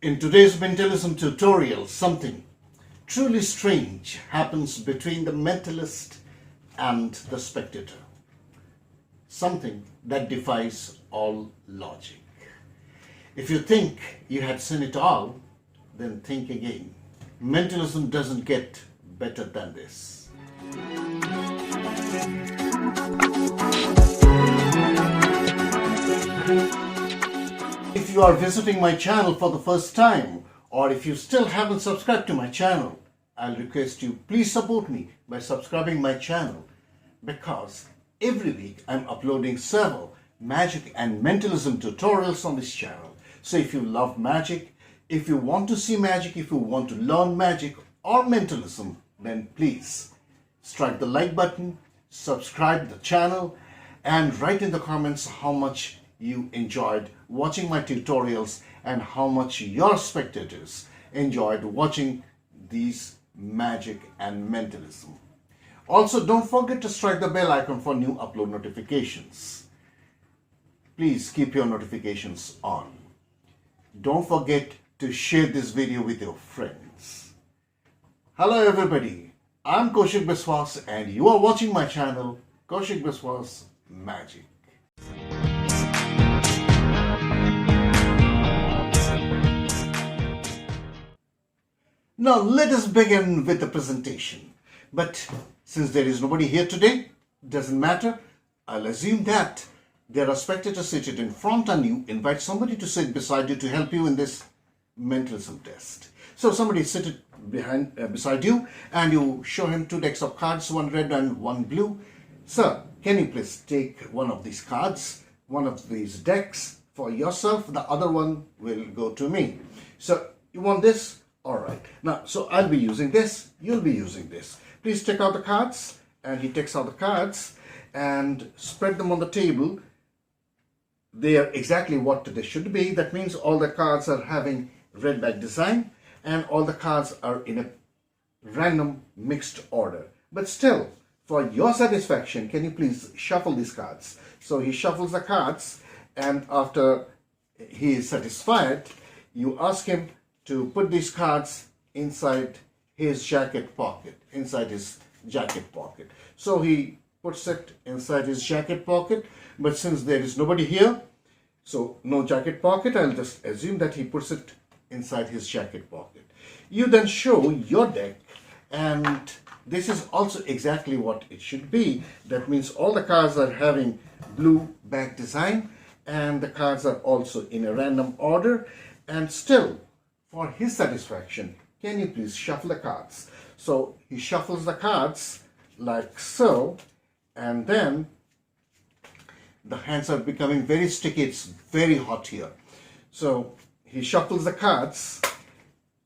In today's Mentalism tutorial, something truly strange happens between the mentalist and the spectator. Something that defies all logic. If you think you had seen it all, then think again. Mentalism doesn't get better than this. If you are visiting my channel for the first time, or if you still haven't subscribed to my channel, I'll request you please support me by subscribing my channel, because every week I'm uploading several magic and mentalism tutorials on this channel. So if you love magic, if you want to see magic, if you want to learn magic or mentalism, then please strike the like button, subscribe the channel, and write in the comments how much you enjoyed watching my tutorials and how much your spectators enjoyed watching these magic and mentalism. Also, don't forget to strike the bell icon for new upload notifications. Please keep your notifications on. Don't forget to share this video with your friends. Hello everybody, I'm Kaushik Biswas and you are watching my channel, Kaushik Biswas Magic. Now let us begin with the presentation. But since there is nobody here today, doesn't matter. I'll assume that there are spectators seated in front and you invite somebody to sit beside you to help you in this mentalism test. So somebody is seated beside you and you show him two decks of cards, one red and one blue. Sir, can you please take one of these cards, one of these decks for yourself, the other one will go to me. So you want this? Alright, now so I'll be using this, you'll be using this. Please take out the cards, and he takes out the cards and spread them on the table. They are exactly what they should be. That means all the cards are having red back design and all the cards are in a random mixed order. But still, for your satisfaction, can you please shuffle these cards? So he shuffles the cards, and after he is satisfied, you ask him to put these cards inside his jacket pocket, So he puts it inside his jacket pocket, but since there is nobody here, so no jacket pocket, I'll just assume that he puts it inside his jacket pocket. You then show your deck, and this is also exactly what it should be. That means all the cards are having blue back design, and the cards are also in a random order, and still, for his satisfaction, can you please shuffle the cards? So he shuffles the cards like so, and then the hands are becoming very sticky. It's very hot here. So he shuffles the cards,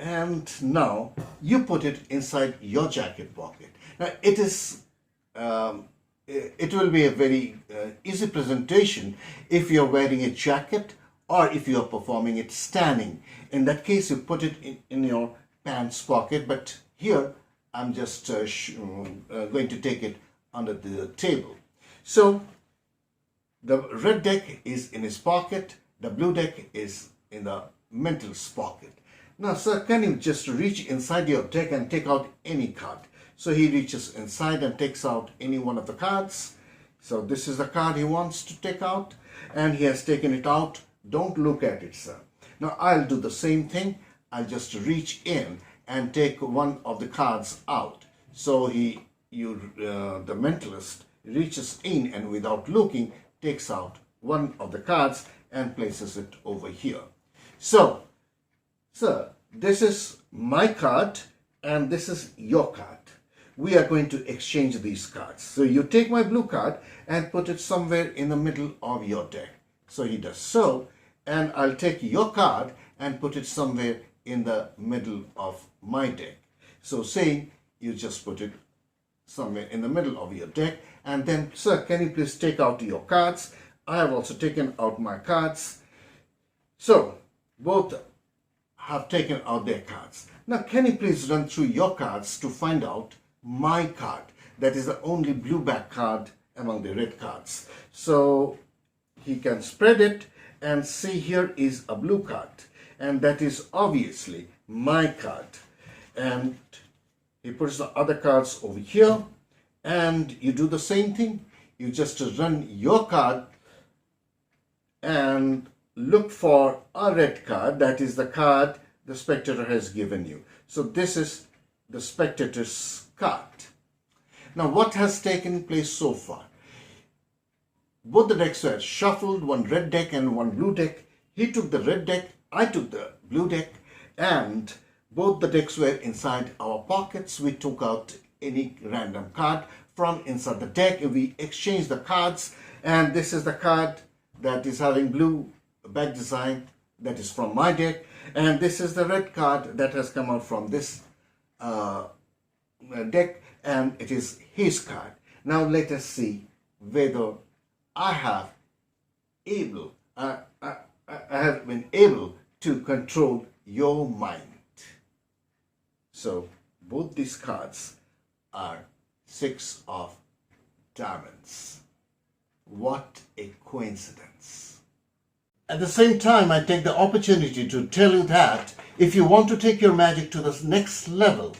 and now you put it inside your jacket pocket. Now it will be a very easy presentation if you're wearing a jacket or if you are performing it standing. In that case, you put it in your pants pocket, but here I'm just going to take it under the table. So the red deck is in his pocket, the blue deck is in the mentalist pocket. Now sir, can you just reach inside your deck and take out any card? So he reaches inside and takes out any one of the cards. So this is the card he wants to take out, and he has taken it out. Don't look at it, sir. Now I'll do the same thing. I'll just reach in and take one of the cards out. So the mentalist reaches in and without looking takes out one of the cards and places it over here. So, sir, this is my card and this is your card. We are going to exchange these cards. So you take my blue card and put it somewhere in the middle of your deck. So he does so, and I'll take your card and put it somewhere in the middle of my deck. So saying, you just put it somewhere in the middle of your deck, and then, sir, can you please take out your cards? I have also taken out my cards. So both have taken out their cards. Now can you please run through your cards to find out my card? That is the only blue back card among the red cards. So he can spread it and see here is a blue card. and that is obviously my card. And he puts the other cards over here, and you do the same thing. You just run your card and look for a red card, that is the card the spectator has given you. So this is the spectator's card. Now what has taken place so far? Both the decks were shuffled, one red deck and one blue deck. He took the red deck, I took the blue deck, and both the decks were inside our pockets. We took out any random card from inside the deck. We exchanged the cards, and this is the card that is having blue back design, that is from my deck, and this is the red card that has come out from this deck, and it is his card. Now let us see whether I have been able to control your mind. So both these cards are 6 of diamonds. What a coincidence. At the same time, I take the opportunity to tell you that if you want to take your magic to the next level,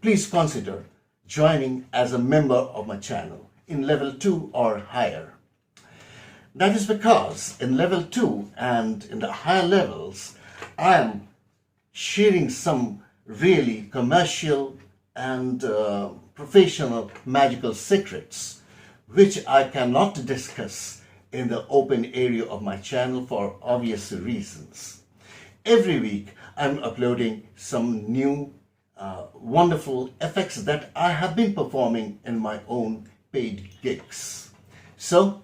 please consider joining as a member of my channel in level 2 or higher. That is because in level 2 and in the higher levels, I am sharing some really commercial and professional magical secrets which I cannot discuss in the open area of my channel for obvious reasons. Every week I'm uploading some new wonderful effects that I have been performing in my own paid gigs. So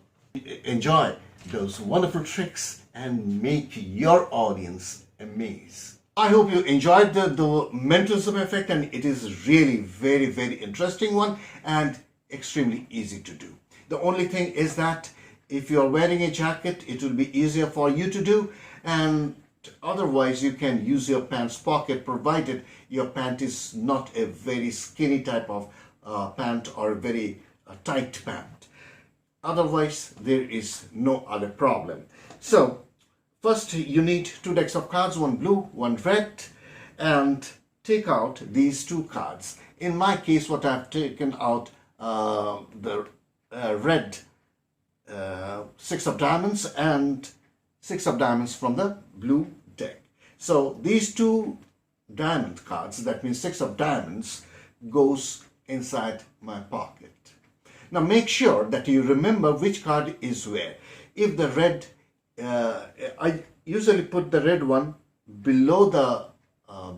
enjoy those wonderful tricks and make your audience amazed. I hope you enjoyed the mentalism effect, and it is really very, very interesting one and extremely easy to do. The only thing is that if you are wearing a jacket, it will be easier for you to do, and otherwise you can use your pants pocket, provided your pant is not a very skinny type of pant or a very tight pant. Otherwise there is no other problem. So first you need 2 decks of cards, one blue, one red, and take out these 2 cards. In my case, what I've taken out the red 6 of diamonds and 6 of diamonds from the blue deck. So these 2 diamond cards, that means 6 of diamonds, goes inside my pocket. Now make sure that you remember which card is where. If the red, I usually put the red one below the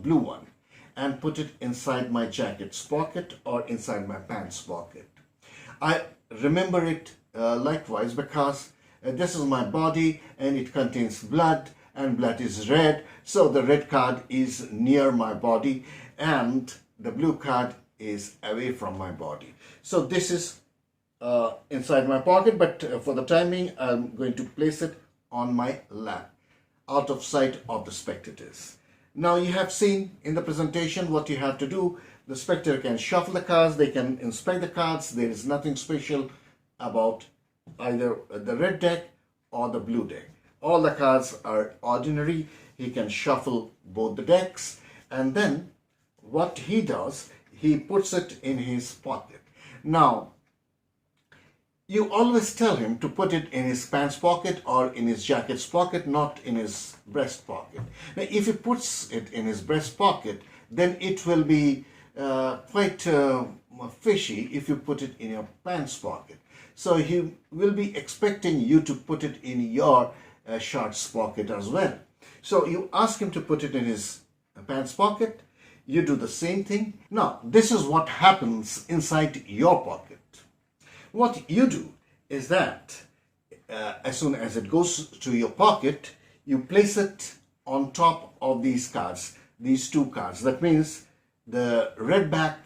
blue one and put it inside my jacket's pocket or inside my pants pocket. I remember it likewise because this is my body and it contains blood, and blood is red, so the red card is near my body and the blue card is away from my body. So this is inside my pocket, but for the time being I'm going to place it on my lap, out of sight of the spectators. Now you have seen in the presentation what you have to do. The spectator can shuffle the cards, they can inspect the cards. There is nothing special about either the red deck or the blue deck. All the cards are ordinary. He can shuffle both the decks, and then what he does, he puts it in his pocket. Now you always tell him to put it in his pants pocket or in his jacket's pocket, not in his breast pocket. Now, if he puts it in his breast pocket, then it will be quite fishy if you put it in your pants pocket. So he will be expecting you to put it in your shorts pocket as well. So you ask him to put it in his pants pocket. You do the same thing. Now, this is what happens inside your pocket. What you do is that as soon as it goes to your pocket, you place it on top of these cards, these 2 cards. That means the red back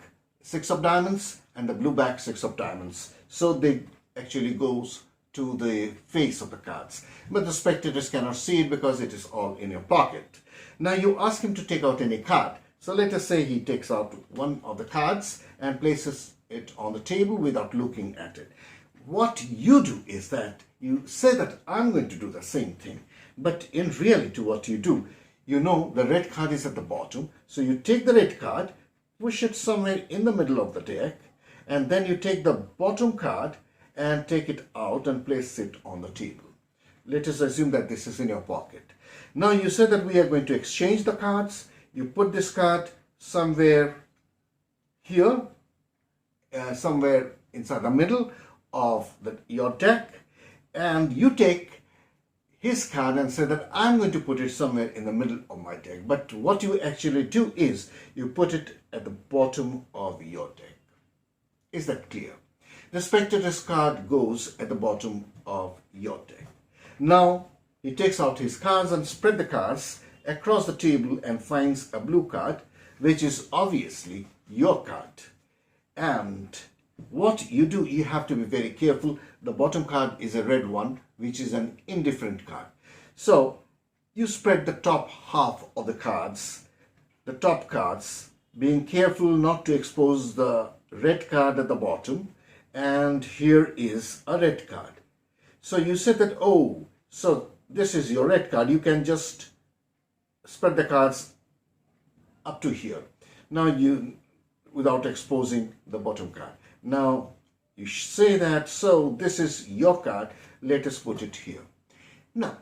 6 of diamonds and the blue back 6 of diamonds. So they actually goes to the face of the cards. But the spectators cannot see it because it is all in your pocket. Now you ask him to take out any card. So let us say he takes out one of the cards and places it on the table without looking at it. What you do is that you say that I'm going to do the same thing, but in reality what you do, you know the red card is at the bottom. So you take the red card, push it somewhere in the middle of the deck, and then you take the bottom card and take it out and place it on the table. Let us assume that this is in your pocket. Now you said that we are going to exchange the cards. You put this card somewhere here, somewhere inside the middle of your deck, and you take his card and say that I'm going to put it somewhere in the middle of my deck. But what you actually do is you put it at the bottom of your deck. Is that clear? The spectator's card goes at the bottom of your deck. Now he takes out his cards and spread the cards across the table and finds a blue card, which is obviously your card. And what you do, you have to be very careful. The bottom card is a red one, which is an indifferent card. So you spread the top half of the cards, the top cards, being careful not to expose the red card at the bottom. And here is a red card. So you said that, oh, so this is your red card. You can just spread the cards up to here. Now without exposing the bottom card. Now you say that, so this is your card. Let us put it here. Now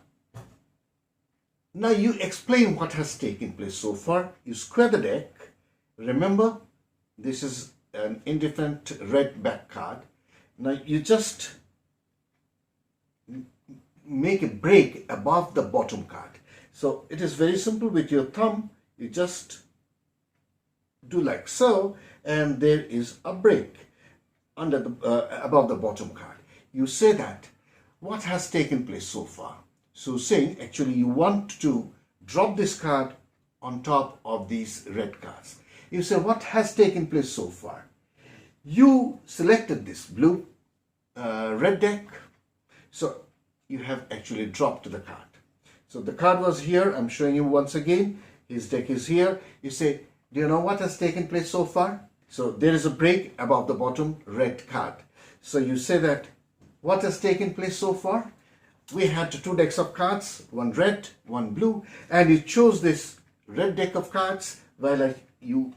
you explain what has taken place so far. You square the deck. Remember, this is an indifferent red back card. Now you just make a break above the bottom card. So it is very simple. With your thumb, you just do like so, and there is a break under the above the bottom card. You say that what has taken place so far. So saying actually you want to drop this card on top of these red cards. You say what has taken place so far. You selected this blue red deck, so you have actually dropped the card. So the card was here. I'm showing you once again. His deck is here. You say, do you know what has taken place so far? So there is a break above the bottom red card. So you say that what has taken place so far? We had two decks of cards, one red, one blue, and you chose this red deck of cards while you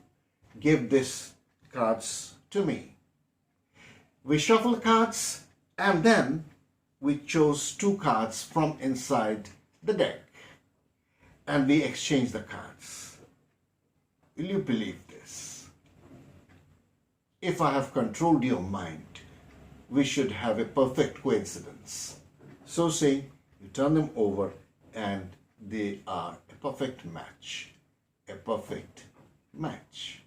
gave this cards to me. We shuffle the cards and then we chose two cards from inside the deck and we exchange the cards. Will you believe this? If I have controlled your mind, we should have a perfect coincidence. So saying, you turn them over and they are a perfect match. A perfect match.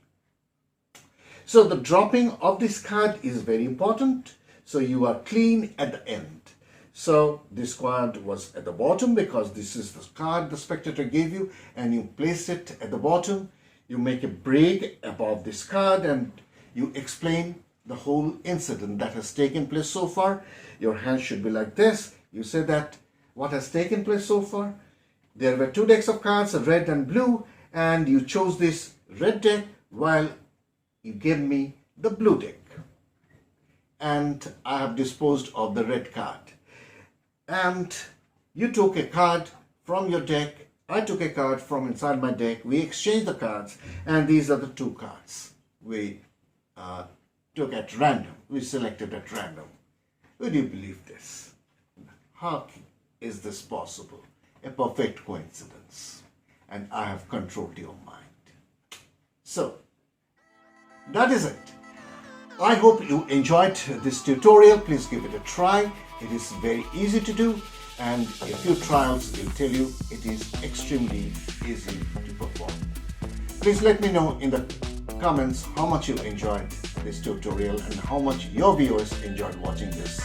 So the dropping of this card is very important. So you are clean at the end. So this card was at the bottom because this is the card the spectator gave you, and you place it at the bottom. You make a break above this card and you explain the whole incident that has taken place so far. Your hand should be like this. You say that what has taken place so far. There were two decks of cards, red and blue, and you chose this red deck while you gave me the blue deck. And I have disposed of the red card. And you took a card from your deck. I took a card from inside my deck. We exchanged the cards, and these are the two cards we took at random. We selected at random. Would you believe this? How is this possible? A perfect coincidence. And I have controlled your mind. So, that is it. I hope you enjoyed this tutorial. Please give it a try. It is very easy to do, and a few trials will tell you it is extremely easy to perform. Please let me know in the comments how much you enjoyed this tutorial and how much your viewers enjoyed watching this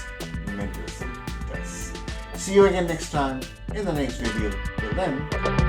Mentalism test. See you again next time in the next video. Till then,